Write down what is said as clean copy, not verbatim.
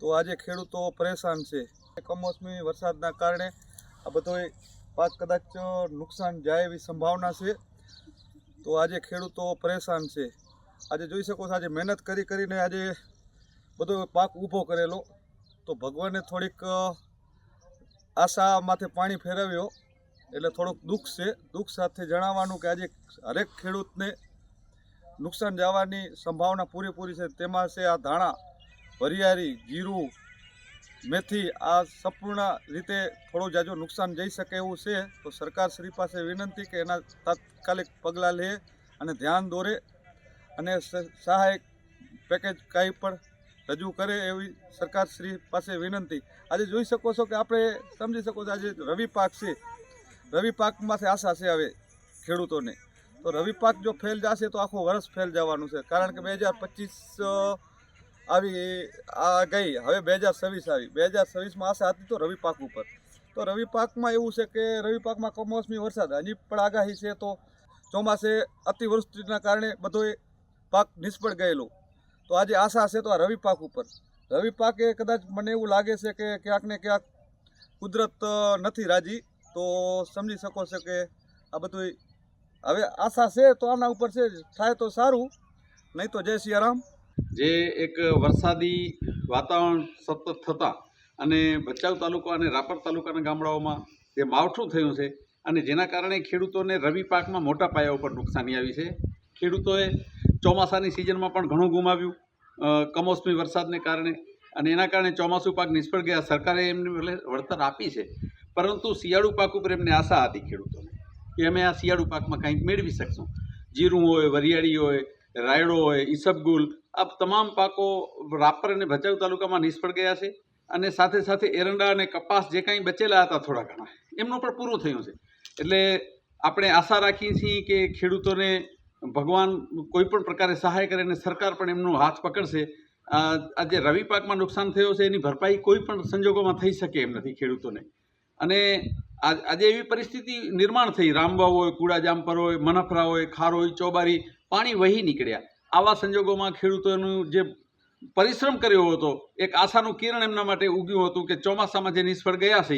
તો આજે ખેડૂતો પરેશાન છે। કમોસમી વરસાદના કારણે આ બધો પાક કદાચ નુકસાન જાય એવી સંભાવના છે। તો આજે ખેડૂતો પરેશાન છે। આજે જોઈ શકો છો, આજે મહેનત કરીને આજે બધો પાક ઊભો કરેલો, તો ભગવાને થોડીક આશા માથે પાણી ફેરવ્યો એટલે થોડુંક દુઃખ છે। દુઃખ સાથે જણાવવાનું કે આજે હરેક ખેડૂતને નુકસાન જવાની સંભાવના પૂરેપૂરી છે। તેમાં છે આ ધાણા, વરિયાળી, જીરું, મેથી, આ સંપૂર્ણ રીતે થોડું જાજુ નુકસાન જઈ શકે એવું છે। તો સરકાર શ્રી પાસે વિનંતી કે એના તાત્કાલિક પગલાં લે અને ધ્યાન દોરે અને સહાય પેકેજ કાંઈ પણ રજૂ કરે એવી સરકાર શ્રી પાસે વિનંતી। આજે જોઈ શકો છો કે આપણે સમજી શકો છો, આજે રવિ પાક છે। રવિ પાકમાંથી આશા છે હવે ખેડૂતોને, તો રવિ પાક જો ફેલ જશે તો આખું વર્ષ ફેલ જવાનું છે। કારણ કે 2025 આવી આ ગઈ, હવે 2026 આવી। 2026માં આશા હતી તો રવિ પાક ઉપર, તો રવિ પાકમાં એવું છે કે રવિ પાકમાં કમોસમી વરસાદ હજી પણ આગાહી છે। તો ચોમાસે અતિવૃષ્ટિના કારણે બધો પાક નિષ્ફળ ગયેલો, તો આજે આશા છે તો આ રવિ પાક ઉપર। રવિ પાકે કદાચ મને એવું લાગે છે કે ક્યાંક ને ક્યાંક કુદરત નથી રાજી, તો સમજી શકો છો કે આ બધું હવે આશા છે તો આના ઉપર છે, થાય તો સારું, નહીં તો જય સિયારામ। જે એક વરસાદી વાતાવરણ સતત થતાં અને ભચાઉ તાલુકા અને રાપર તાલુકાના ગામડાઓમાં જે માવઠું થયું છે અને જેના કારણે ખેડૂતોને રવિ પાકમાં મોટા પાયા ઉપર નુકસાની આવી છે। ખેડૂતોએ ચોમાસાની સિઝનમાં પણ ઘણું ગુમાવ્યું કમોસમી વરસાદને કારણે, અને એના કારણે ચોમાસું પાક નિષ્ફળ ગયા। સરકારે એમને વળતર આપી છે, પરંતુ શિયાળુ પાક ઉપર એમને આશા હતી ખેડૂતોને કે અમે આ શિયાળુ પાકમાં કંઈક મેળવી શકશું। જીરું હોય, વરિયાળી હોય, રાયડો હોય, ઈસબગુલ, આ તમામ પાકો રાપર અને ભચાઉ તાલુકામાં નિષ્ફળ ગયા છે। અને સાથે સાથે એરંડા અને કપાસ જે કાંઈ બચેલા હતા થોડા ઘણા, એમનું પણ પૂરું થયું છે। એટલે આપણે આશા રાખીએ છીએ કે ખેડૂતોને ભગવાન કોઈ પણ પ્રકારે સહાય કરે અને સરકાર પણ એમનો હાથ પકડશે। આજે રવિ પાકમાં નુકસાન થયો છે એની ભરપાઈ કોઈ પણ સંજોગોમાં થઈ શકે એમ નથી ખેડૂતોને। અને આજે એવી પરિસ્થિતિ નિર્માણ થઈ, રામવાવ હોય, કુડાજામપર હોય, મનફરા હોય, ખાર હોય, ચોબારી, પાણી વહી નીકળ્યા। આવા સંજોગોમાં ખેડૂતોનું જે પરિશ્રમ કર્યો હતો, એક આશાનું કિરણ એમના માટે ઉગ્યું હતું કે ચોમાસામાં જે નિષ્ફળ ગયા છે